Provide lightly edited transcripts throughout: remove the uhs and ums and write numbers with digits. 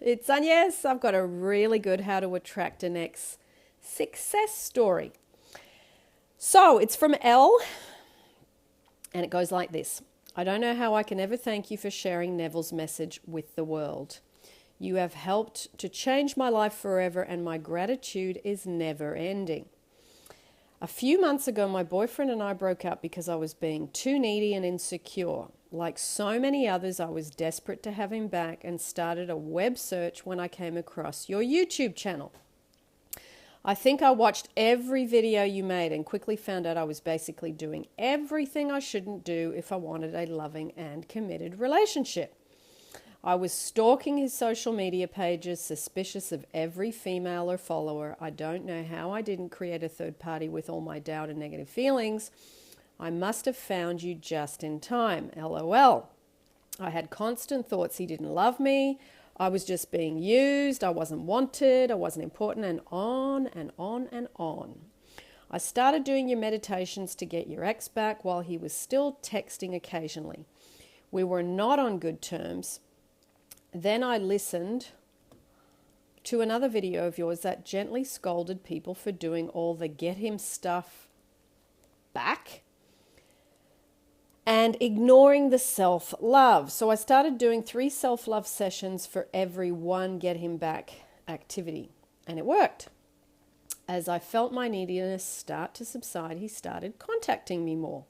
It's Agnes. I've got a really good how to attract an ex success story. So it's from Elle, and it goes like this. I don't know how I can ever thank you for sharing Neville's message with the world. You have helped to change my life forever, and my gratitude is never ending. A few months ago, my boyfriend and I broke up because I was being too needy and insecure. Like so many others, I was desperate to have him back and started a web search when I came across your YouTube channel. I think I watched every video you made and quickly found out I was basically doing everything I shouldn't do if I wanted a loving and committed relationship. I was stalking his social media pages, suspicious of every female or follower. I don't know how I didn't create a third party with all my doubt and negative feelings. I must have found you just in time. LOL. I had constant thoughts he didn't love me. I was just being used. I wasn't wanted. I wasn't important, and on and on and on. I started doing your meditations to get your ex back while he was still texting occasionally. We were not on good terms. Then I listened to another video of yours that gently scolded people for doing all the get him stuff back and ignoring the self-love. So I started doing 3 self-love sessions for every one get him back activity, and it worked. As I felt my neediness start to subside, he started contacting me more,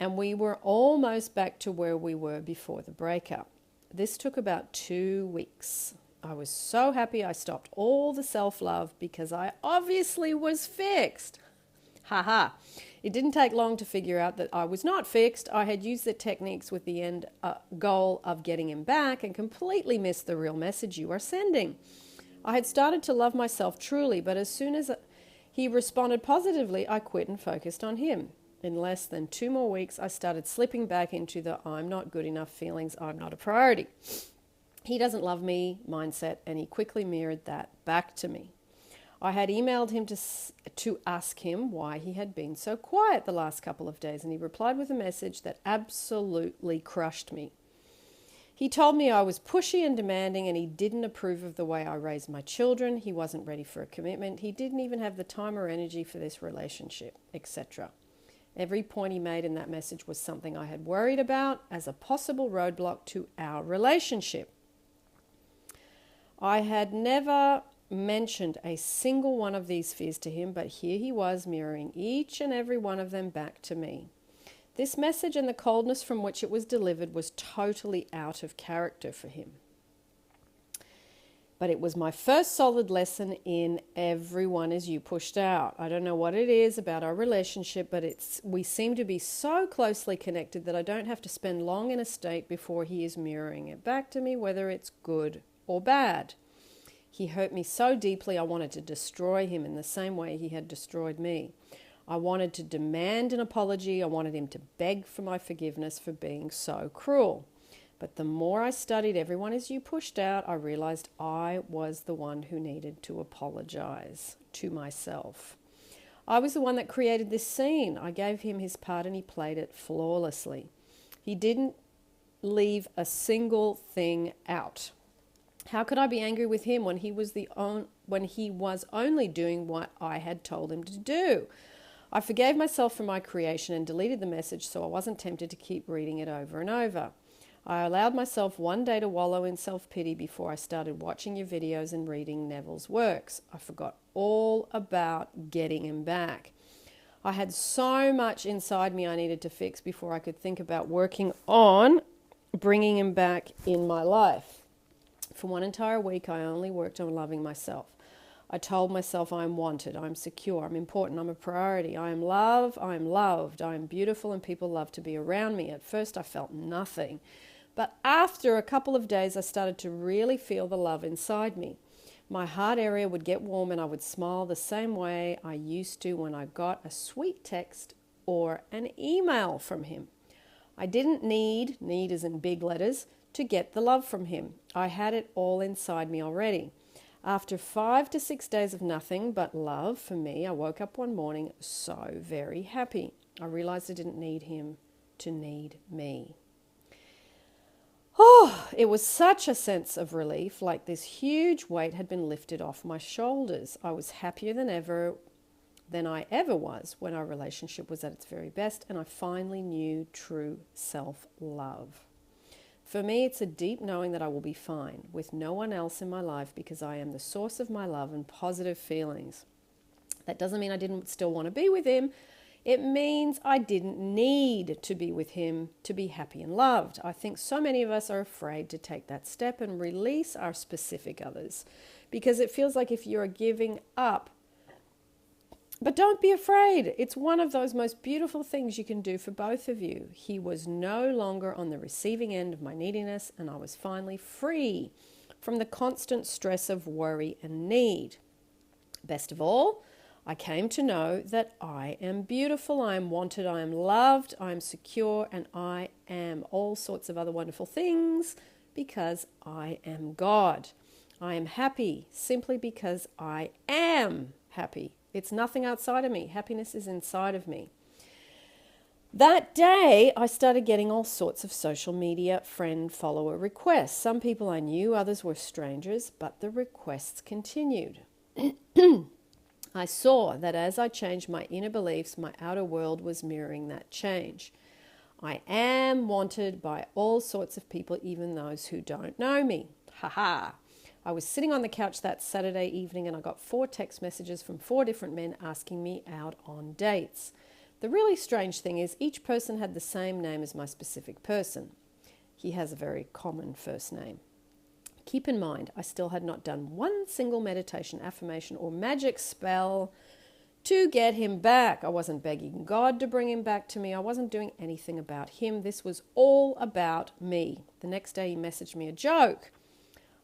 and we were almost back to where we were before the breakup. This took about 2 weeks. I was so happy I stopped all the self-love because I obviously was fixed. Haha. It didn't take long to figure out that I was not fixed. I had used the techniques with the end goal of getting him back and completely missed the real message you are sending. I had started to love myself truly, but as soon as he responded positively, I quit and focused on him. In less than 2 more weeks, I started slipping back into the I'm not good enough feelings, I'm not a priority. He doesn't love me mindset, and he quickly mirrored that back to me. I had emailed him to ask him why he had been so quiet the last couple of days, and he replied with a message that absolutely crushed me. He told me I was pushy and demanding, and he didn't approve of the way I raised my children. He wasn't ready for a commitment. He didn't even have the time or energy for this relationship, etc. Every point he made in that message was something I had worried about as a possible roadblock to our relationship. I had never mentioned a single one of these fears to him, but here he was mirroring each and every one of them back to me. This message and the coldness from which it was delivered was totally out of character for him. But it was my first solid lesson in everyone is you pushed out. I don't know what it is about our relationship, but we seem to be so closely connected that I don't have to spend long in a state before he is mirroring it back to me, whether it's good or bad. He hurt me so deeply I wanted to destroy him in the same way he had destroyed me. I wanted to demand an apology. I wanted him to beg for my forgiveness for being so cruel. But the more I studied everyone as you pushed out, I realized I was the one who needed to apologize to myself. I was the one that created this scene. I gave him his part and he played it flawlessly. He didn't leave a single thing out. How could I be angry with him when he was only doing what I had told him to do? I forgave myself for my creation and deleted the message so I wasn't tempted to keep reading it over and over. I allowed myself one day to wallow in self-pity before I started watching your videos and reading Neville's works. I forgot all about getting him back. I had so much inside me I needed to fix before I could think about working on bringing him back in my life. For 1 entire week, I only worked on loving myself. I told myself I am wanted, I am secure, I'm important, I'm a priority, I am loved, I am beautiful, and people love to be around me. At first, I felt nothing. But after a couple of days, I started to really feel the love inside me. My heart area would get warm and I would smile the same way I used to when I got a sweet text or an email from him. I didn't need as in big letters, to get the love from him. I had it all inside me already. After 5 to 6 days of nothing but love for me, I woke up one morning so very happy. I realized I didn't need him to need me. Oh, it was such a sense of relief, like this huge weight had been lifted off my shoulders. I was happier than I ever was when our relationship was at its very best, and I finally knew true self-love. For me, it's a deep knowing that I will be fine with no one else in my life because I am the source of my love and positive feelings. That doesn't mean I didn't still want to be with him. It means I didn't need to be with him to be happy and loved. I think so many of us are afraid to take that step and release our specific others because it feels like if you're giving up. But don't be afraid. It's one of those most beautiful things you can do for both of you. He was no longer on the receiving end of my neediness, and I was finally free from the constant stress of worry and need. Best of all, I came to know that I am beautiful, I am wanted, I am loved, I am secure, and I am all sorts of other wonderful things because I am God. I am happy simply because I am happy. It's nothing outside of me. Happiness is inside of me. That day, I started getting all sorts of social media friend-follower requests. Some people I knew, others were strangers, but the requests continued. I saw that as I changed my inner beliefs, my outer world was mirroring that change. I am wanted by all sorts of people, even those who don't know me. Ha. I was sitting on the couch that Saturday evening and I got 4 text messages from 4 different men asking me out on dates. The really strange thing is each person had the same name as my specific person. He has a very common first name. Keep in mind, I still had not done one single meditation, affirmation, or magic spell to get him back. I wasn't begging God to bring him back to me. I wasn't doing anything about him. This was all about me. The next day he messaged me a joke.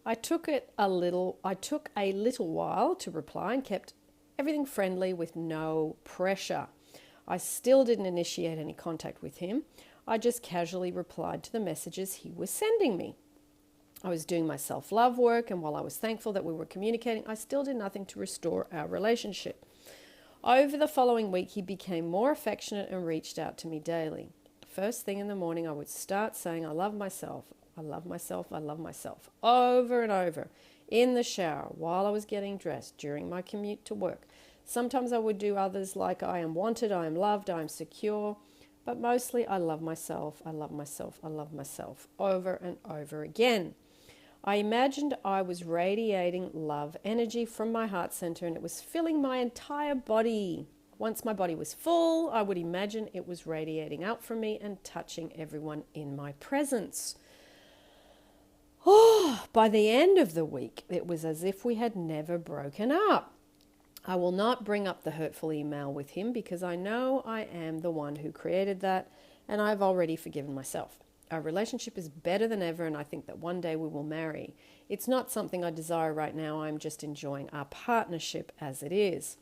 I took a little while to reply and kept everything friendly with no pressure. I still didn't initiate any contact with him. I just casually replied to the messages he was sending me. I was doing my self-love work, and while I was thankful that we were communicating, I still did nothing to restore our relationship. Over the following week, he became more affectionate and reached out to me daily. First thing in the morning, I would start saying, I love myself, I love myself, I love myself, over and over, in the shower, while I was getting dressed, during my commute to work. Sometimes I would do others like I am wanted, I am loved, I am secure, but mostly I love myself, I love myself, I love myself, over and over again. I imagined I was radiating love energy from my heart center and it was filling my entire body. Once my body was full, I would imagine it was radiating out from me and touching everyone in my presence. Oh, by the end of the week, it was as if we had never broken up. I will not bring up the hurtful email with him because I know I am the one who created that and I've already forgiven myself. Our relationship is better than ever and I think that one day we will marry. It's not something I desire right now. I'm just enjoying our partnership as it is.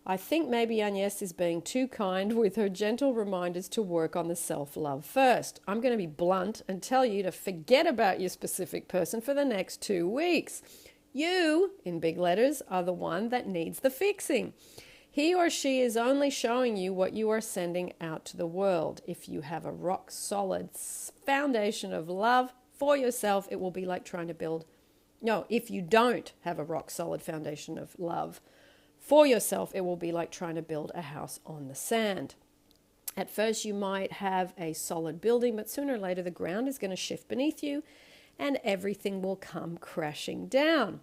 I think maybe Agnes is being too kind with her gentle reminders to work on the self-love first. I'm going to be blunt and tell you to forget about your specific person for the next 2 weeks. You, in big letters, are the one that needs the fixing. He or she is only showing you what you are sending out to the world. If you have a rock solid foundation of love for yourself, it will be like trying to build... No, if you don't have a rock solid foundation of love for yourself, it will be like trying to build a house on the sand. At first, you might have a solid building, but sooner or later the ground is going to shift beneath you and everything will come crashing down.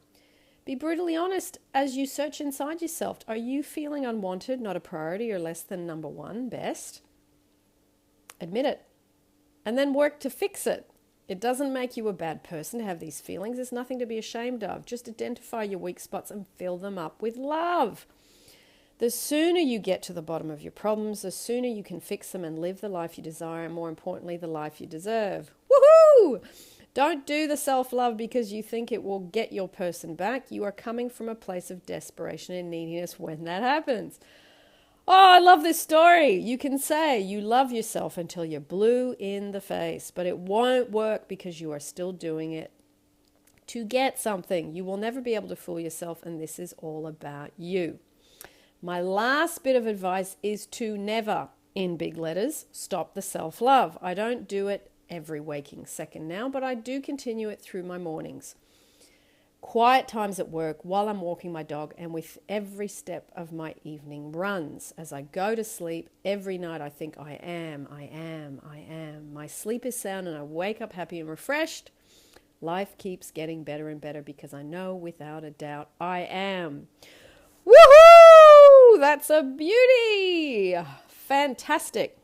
Be brutally honest as you search inside yourself. Are you feeling unwanted, not a priority, or less than number one, best? Admit it. And then work to fix it. It doesn't make you a bad person to have these feelings. There's nothing to be ashamed of. Just identify your weak spots and fill them up with love. The sooner you get to the bottom of your problems, the sooner you can fix them and live the life you desire, and more importantly, the life you deserve. Woohoo! Don't do the self-love because you think it will get your person back. You are coming from a place of desperation and neediness when that happens. Oh, I love this story. You can say you love yourself until you're blue in the face, but it won't work because you are still doing it to get something. You will never be able to fool yourself, and this is all about you. My last bit of advice is to never, in big letters, stop the self-love. I don't do it every waking second now, but I do continue it through my mornings. Quiet times at work while I'm walking my dog, and with every step of my evening runs. As I go to sleep, every night I think I am. My sleep is sound and I wake up happy and refreshed. Life keeps getting better and better because I know without a doubt I am. Woohoo! That's a beauty! Fantastic.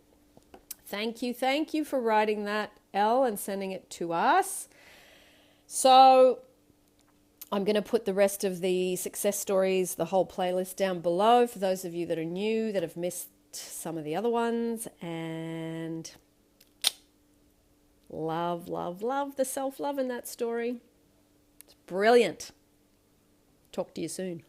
Thank you for writing that, Elle, and sending it to us. So I'm going to put the rest of the success stories, the whole playlist down below for those of you that are new, that have missed some of the other ones. And love the self-love in that story. It's brilliant. Talk to you soon.